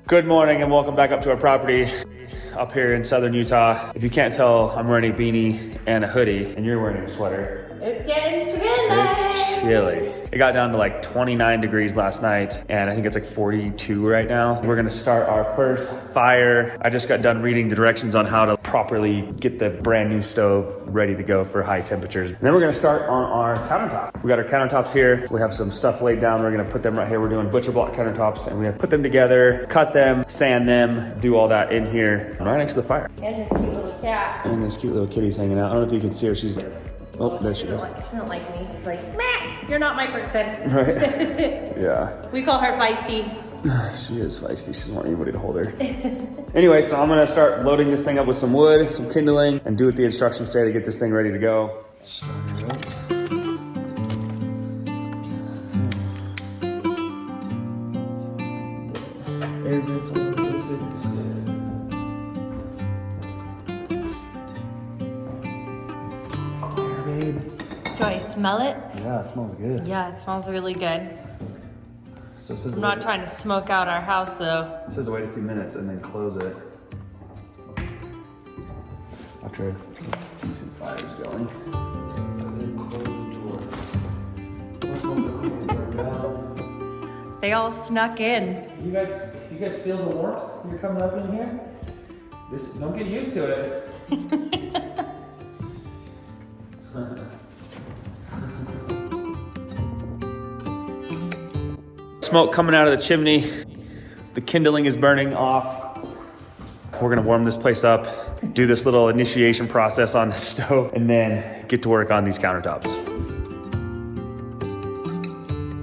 Good morning and welcome back up to our property up here in southern Utah. If you can't tell, I'm wearing a beanie and a hoodie and you're wearing a sweater. It's getting chilly. It's chilly. It got down to like 29 degrees last night and I think it's like 42 right now. We're gonna start our first fire. I just got done reading the directions on how to properly get the brand new stove ready to go for high temperatures. And then we're gonna start on our countertop. We got our countertops here. We have some stuff laid down. We're gonna put them right here. We're doing butcher block countertops and we're gonna put them together, cut them, sand them, do all that in here right next to the fire. And this cute little cat. And this cute little kitty's hanging out. I don't know if you can see her. She's like, oh, there she is. She don't like me. She's like, meh, you're not my person. Right? Yeah. We call her feisty. She is feisty. She doesn't want anybody to hold her. Anyway, so I'm gonna start loading this thing up with some wood, some kindling, and do what the instructions say to get this thing ready to go. Start it up. Air vents all over the Do I smell it? Yeah, it smells good. Yeah, it smells really good. So it says I'm not trying to smoke out our house though. It says to wait a few minutes and then close it. After decent fires going. And then close the door. They all snuck in. You guys feel the warmth? You're coming up in here? Don't get used to it. Smoke coming out of the chimney. The kindling is burning off. We're gonna warm this place up, do this little initiation process on the stove, and then get to work on these countertops.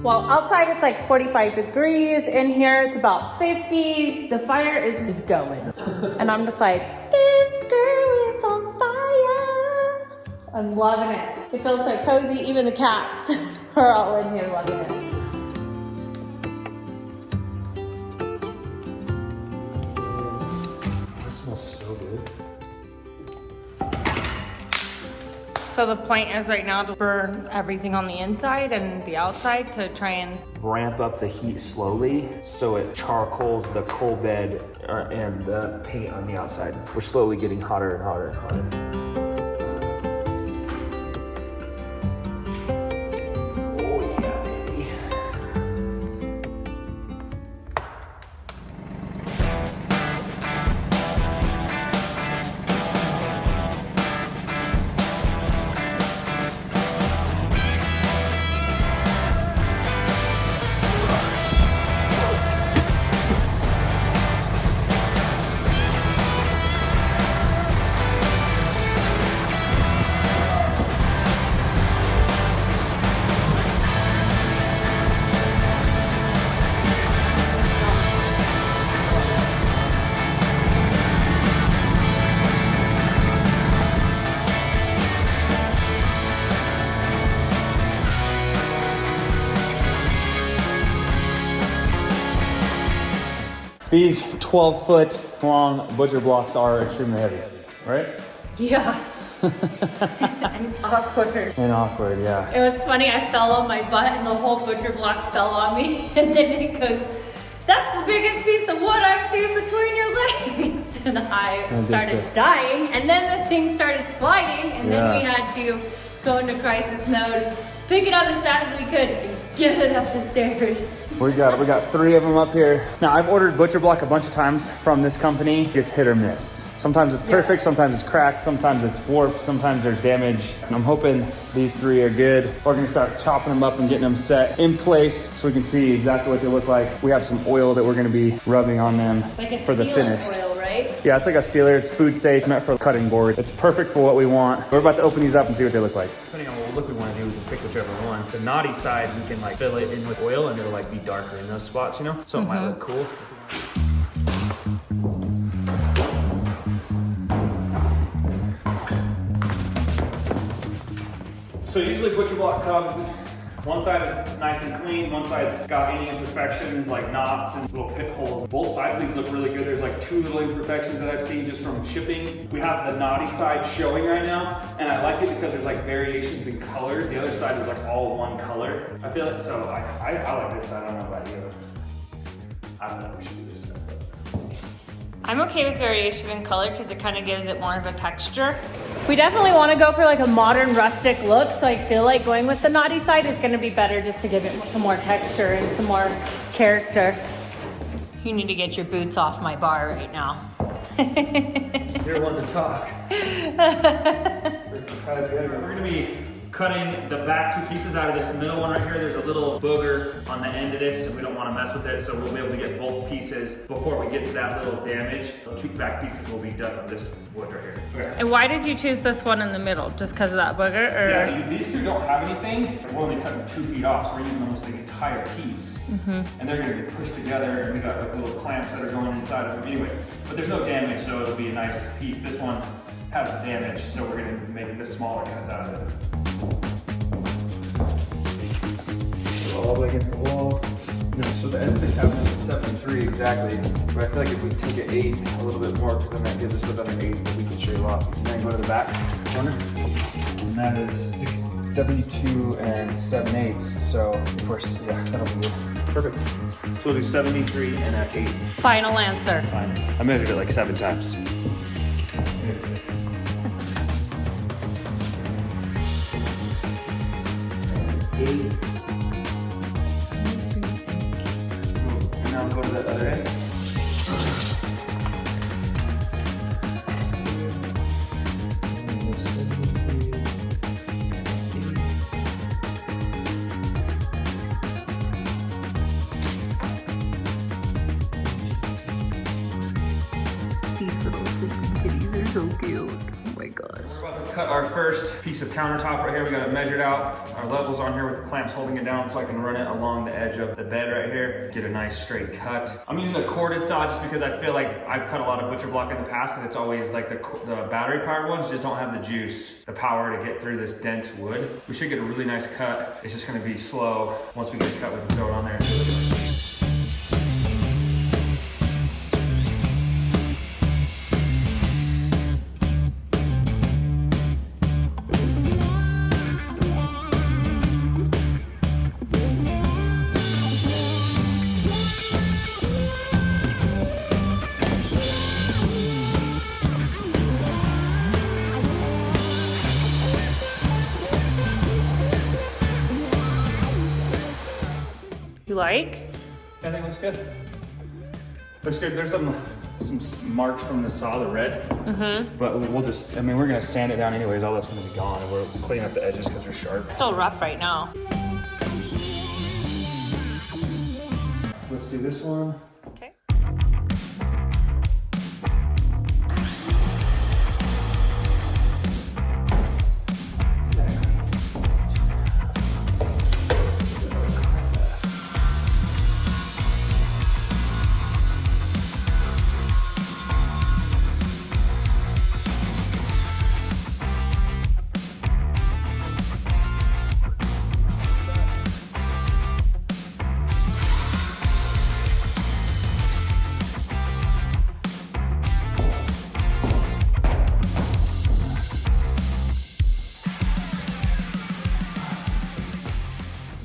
Well, outside it's like 45 degrees. In here it's about 50. The fire is just going. And I'm just like, this girl is on fire. I'm loving it. It feels so cozy. Even the cats are all in here loving it. So the point is right now to burn everything on the inside and the outside to try and ramp up the heat slowly so it charcoals the coal bed and the paint on the outside. We're slowly getting hotter and hotter and hotter. These 12-foot long butcher blocks are extremely heavy, right? yeah. And awkward. And awkward, yeah. It was funny, I fell on my butt and the whole butcher block fell on me. And then it goes, that's the biggest piece of wood I've seen between your legs. And I started dying. And then the thing started sliding. And then we had to go into crisis mode, pick it up as fast as we could, and get it up the stairs. We got 3 of them up here. Now I've ordered butcher block a bunch of times from this company. It's hit or miss. Sometimes it's perfect, sometimes it's cracked, sometimes it's warped, sometimes they're damaged. And I'm hoping these 3 are good. We're gonna start chopping them up and getting them set in place so we can see exactly what they look like. We have some oil that we're gonna be rubbing on them like for the finish. Oil, right? Yeah, it's like a sealer. It's food safe, meant for cutting board. It's perfect for what we want. We're about to open these up and see what they look like. Depending on what look we want to do, we can pick whichever one. The naughty side, we can like fill it in with oil and it'll like be darker in those spots, you know? So it might look cool. So usually butcher block cubs, one side is nice and clean, one side's got any imperfections like knots and little pit holes. Both sides of these look really good. There's like 2 little imperfections that I've seen just from shipping. We have the naughty side showing right now, and I like it because there's like variations in colors. The other side is like all one color. I feel like, so I like this side. I don't know about you. I don't know if we should do this stuff, but I'm okay with variation in color because it kind of gives it more of a texture. We definitely want to go for like a modern rustic look, so I feel like going with the knotty side is going to be better just to give it some more texture and some more character. You need to get your boots off my bar right now. You're one to talk. We're gonna be cutting the back two pieces out of this middle one right here. There's a little booger on the end of this and we don't want to mess with it, so we'll be able to get both pieces before we get to that little damage. The two back pieces will be done on this wood right here. Okay. And why did you choose this one in the middle? Just because of that booger? Or? Yeah, these two don't have anything. We're only cutting 2 feet off, so we're using almost the entire piece. And they're gonna be pushed together, and we got like little clamps that are going inside of them anyway. But there's no damage, so it'll be a nice piece. This one has damage, so we're gonna make this smaller cuts out of it. All the way against the wall. No, so the edge of the cabinet is 7.3 exactly, but I feel like if we take an 8 a little bit more, because then that gives us another 8 that we can shave off. And then go to the back corner. And that is 72 and 7/8. So of course, yeah, that'll be good. Perfect. So we'll do 73 and at 8. Final answer. Fine. I measured it like 7 times. Here's 6. 8. And now go to the other end. These little sleeping kitties are so cute. Oh my gosh. We're about to cut our first piece of countertop right here. We got it measured out. Our levels on here with the clamps holding it down so I can run it along the edge of the bed right here. Get a nice straight cut. I'm using a corded saw just because I feel like I've cut a lot of butcher block in the past and it's always like the battery powered ones just don't have the juice, the power to get through this dense wood. We should get a really nice cut. It's just gonna be slow. Once we get it cut, we can throw it on there. You like? I think looks good. Looks good. There's some marks from the saw, the red. But we'll just, I mean, we're gonna sand it down anyways. All that's gonna be gone, and we're cleaning up the edges because they're sharp. It's still rough right now. Let's do this one. Okay.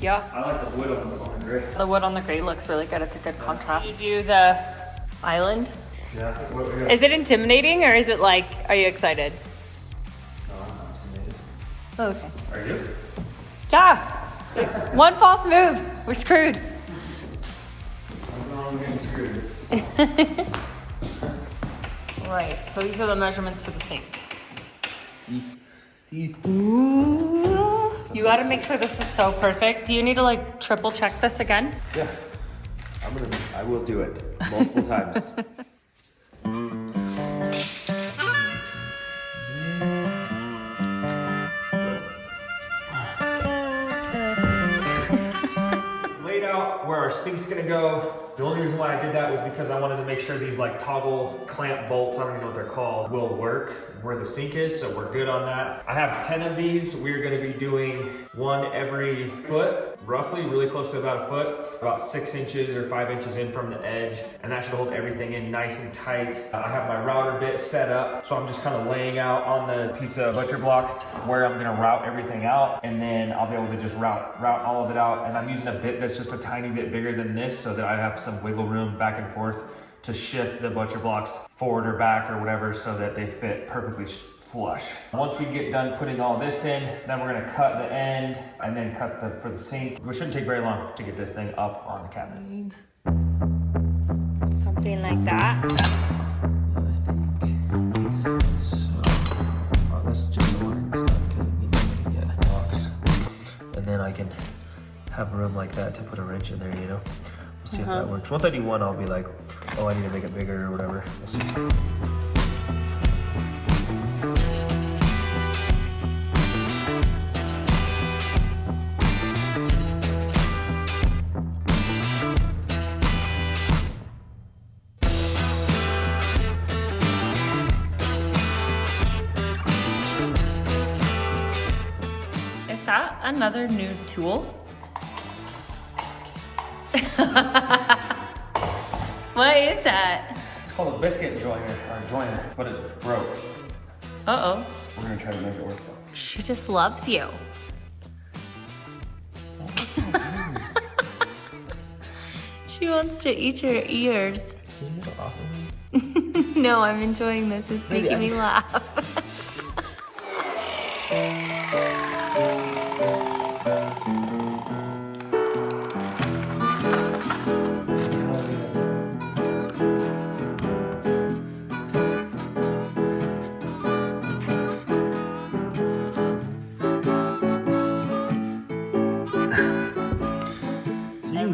Yeah. I like the wood on the gray. The wood on the gray looks really good. It's a good contrast. Did you do the island? Yeah, I think what we got. Is it intimidating or is it like, are you excited? No, I'm not intimidated. Oh, okay. Are you? Yeah. One false move. We're screwed. I'm getting screwed. Right. So these are the measurements for the sink. See? Ooh. You gotta make sure this is so perfect. Do you need to like triple check this again? Yeah. I will do it multiple times. Laid out where our sink's gonna go. The only reason why I did that was because I wanted to make sure these like toggle clamp bolts, I don't even know what they're called, will work where the sink is, so we're good on that. I have 10 of these. We're gonna be doing one every foot, roughly, really close to about a foot, about 6 inches or 5 inches in from the edge, and that should hold everything in nice and tight. I have my router bit set up, so I'm just kind of laying out on the piece of butcher block where I'm gonna route everything out, and then I'll be able to just route all of it out, and I'm using a bit that's just a tiny bit bigger than this so that I have some wiggle room back and forth to shift the butcher blocks forward or back or whatever so that they fit perfectly flush. Once we get done putting all this in, then we're gonna cut the end and then cut for the sink. It shouldn't take very long to get this thing up on the cabinet. Something like that. That's just a line, it's not gonna be anything yet. Blocks. And then I can have room like that to put a wrench in there, you know? We'll see if that works. Once I do one, I'll be like, oh, I need to make it bigger or whatever. We'll see. Is that another new tool? What is that? It's called a biscuit joiner, but it broke. Uh-oh. We're gonna try to make it work though. She just loves you. She wants to eat your ears. Can you get it off of me? No, I'm enjoying this. It's making me laugh.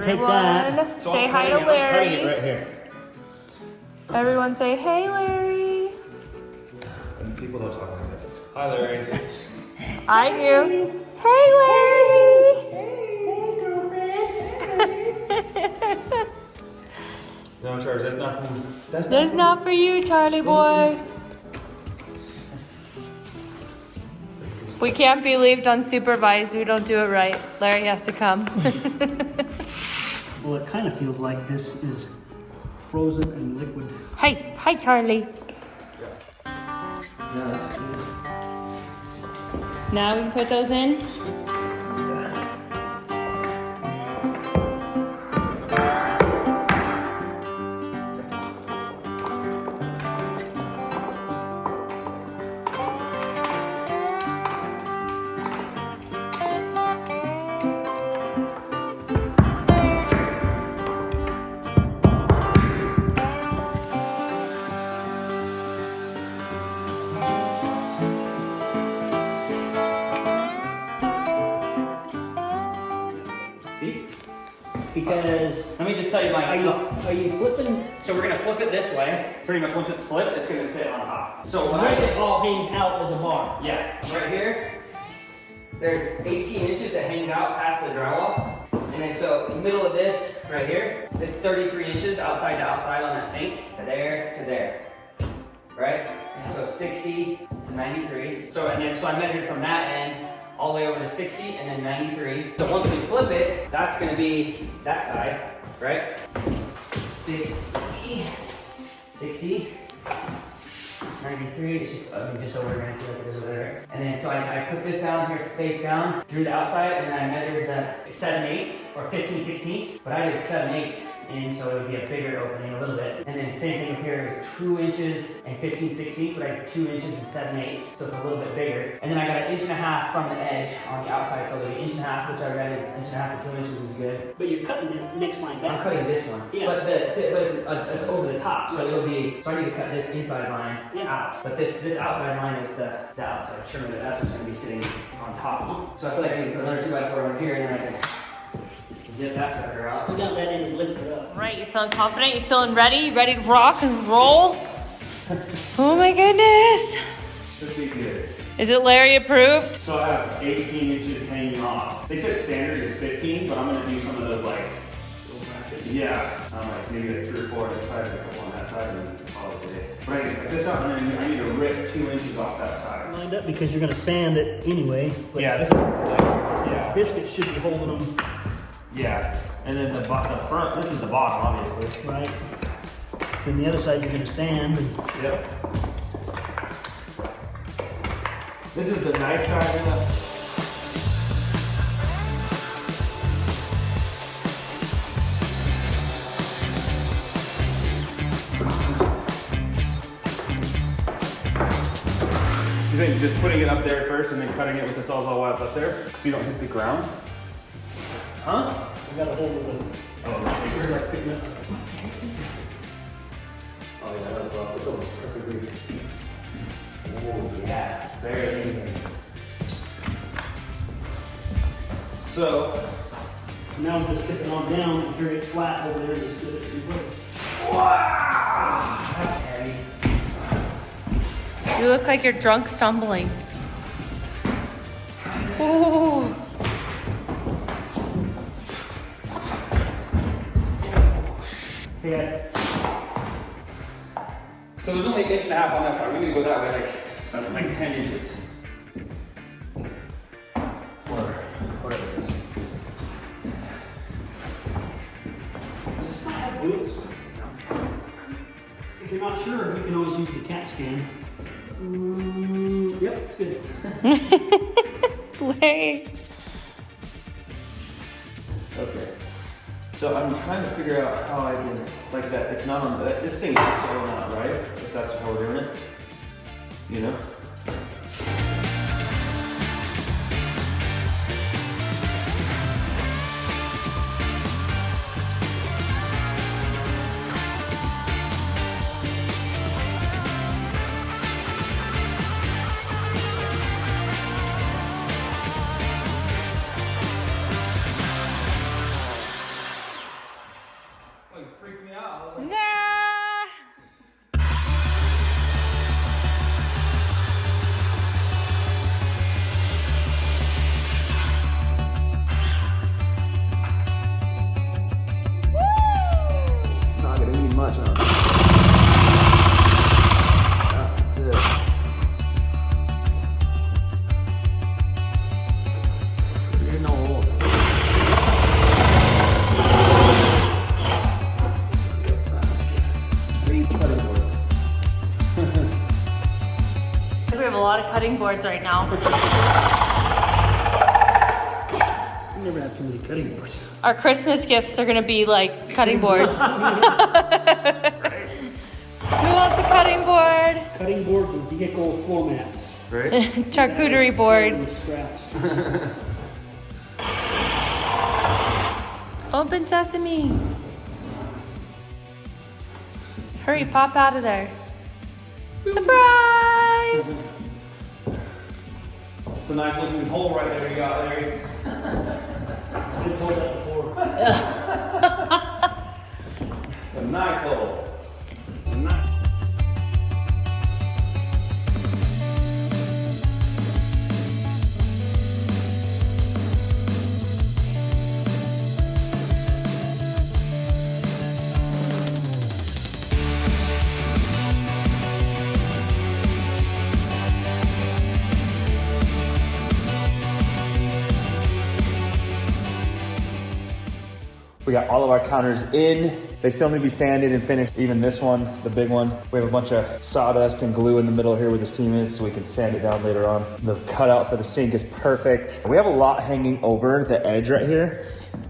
Take that. Say hi to I'm cutting it Larry. right here. Everyone say, hey, Larry. And people don't talk like that. Hi, Larry. I do. Hey, Larry. No, Charles, that's not for me. That's not for you, Charlie boy. We can't be left unsupervised. We don't do it right. Larry has to come. Well, it kind of feels like this is frozen and liquid. Hi, Charlie. Yeah, that's good. Now we can put those in. See? Because, let me just tell you Are you flipping? so we're gonna flip it this way. Pretty much once it's flipped, it's gonna sit on top. So when I Once say, it all hangs out as a bar. yeah, right here, there's 18 inches that hangs out past the drywall. And then so in the middle of this, right here, it's 33 inches outside to outside on that sink. There to there, right? So 60 to 93. So I measured from that end all the way over to 60 and then 93. So once we flip it, that's gonna be that side, right? 60, 93, it's just over 90 like it is over there. And then so I put this down here face down, drew the outside, and I measured the 7/8 or 15/16. But I did 7/8 in, so it would be a bigger opening a little bit. And then same thing up here is 2 inches and 15/16, but I did 2 inches and 7/8, so it's a little bit bigger. And then I got 1.5 inches from the edge on the outside, so it'll be 1.5 inches, which I read is 1.5 to 2 inches is good. But you're cutting the next line I'm back. cutting this one, Yeah. but it's over the top, so it'll be. So I need to cut this inside line out, but this outside line is the outside trim. That's what's going to be sitting on top. So I feel like I need to put another 2x4 over here, and then I can zip that sucker out. Go down that end and lift it up. Right, you feeling confident? You feeling ready? You ready to rock and roll? Oh my goodness. Should be good. Is it Larry approved? So I have 18 inches hanging off. They said standard is 15, but I'm gonna do some of those like, yeah, like maybe like 3 or 4 on this side and a couple on that side and then call it a day. But I need to cut this out and then I need to rip 2 inches off that side. Lined up because you're gonna sand it anyway. But Yeah, this is like, yeah, biscuits should be holding them yeah. And then the front, this is the bottom, obviously. right. Then the other side you're gonna sand. And Yep. This is the nice side of the. You think just putting it up there first and then cutting it with the Sawzall while it's up there so you don't hit the ground? Huh? I got a hold of it. Oh, It was like picking up. oh yeah, that's rough. It's almost perfectly. Oh yeah, very easy. So, Now I'm just tipping on down and carry it flat over there to sit it in place. wow! Heavy. You look like you're drunk stumbling. Ooh. Yeah. So there's only an inch and a half on that side. We need to go that way, like 10 inches. Or whatever it is. Does this not have wheels? If you're not sure, you can always use the CAT scan. Yep, it's good. Larry. Okay. So I'm trying to figure out how I can, like that. It's not on, this thing is thrown out, right? If that's how we're doing it. You know? Oh, you freaked me out. Nah. Not gonna need much, huh? That's it. There's no hole. We have a lot of cutting boards right now. You never have too many cutting boards. Our Christmas gifts are gonna be like cutting boards. Who wants a cutting board? Cutting boards and vehicle floor mats. Right? Charcuterie And boards. straps. Open sesame. Hurry, pop out of there. Surprise! It's a nice looking hole right there you got, Larry. I've told that before. It's a nice hole. It's a nice. We got all of our counters in. They still need to be sanded and finished. Even this one, the big one. We have a bunch of sawdust and glue in the middle here where the seam is so we can sand it down later on. The cutout for the sink is perfect. We have a lot hanging over the edge right here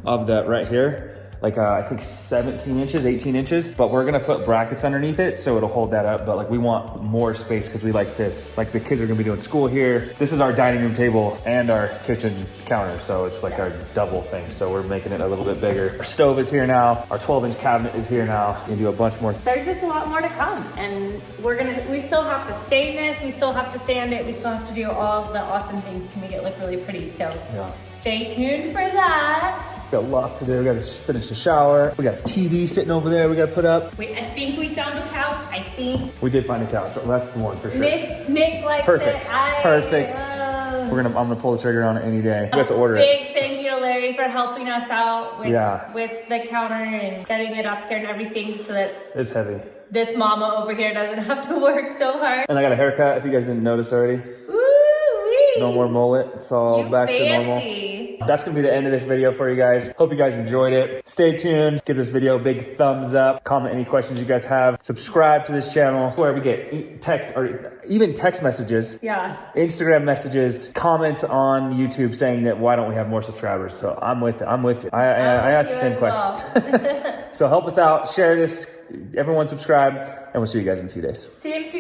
of the right here. Like I think 17 inches, 18 inches, but we're gonna put brackets underneath it so it'll hold that up. But like we want more space because we like to, like the kids are gonna be doing school here. This is our dining room table and our kitchen counter. So it's like our double thing. So we're making it a little bit bigger. Our stove is here now. Our 12-inch cabinet is here now. We're gonna do a bunch more. There's just a lot more to come, and we still have to stain this, we still have to sand it, we still have to do all the awesome things to make it look really pretty. So Yeah. stay tuned for that. We got lots to do. We gotta finish the shower. We got a TV sitting over there we gotta put up. I think we found a couch. I think We did find a couch. That's the one for sure. Nick likes perfect. it. It's perfect. I'm gonna pull the trigger on it any day. We have to order it. Big thank you to Larry for helping us out Yeah. with the counter and getting it up here and everything so that It's heavy. this mama over here doesn't have to work so hard. And I got a haircut if you guys didn't notice already. Woo-wee. No more mullet. It's all You back to normal. fancy. That's gonna be the end of this video for you guys. Hope you guys enjoyed it. Stay tuned. Give this video a big thumbs up. Comment any questions you guys have. Subscribe to this channel where we get text or even text messages. Yeah. Instagram messages, comments on YouTube saying that why don't we have more subscribers? So I'm with it. I'm with you. I asked the same question. So help us out. Share this. Everyone subscribe, and we'll see you guys in a few days. See you in a few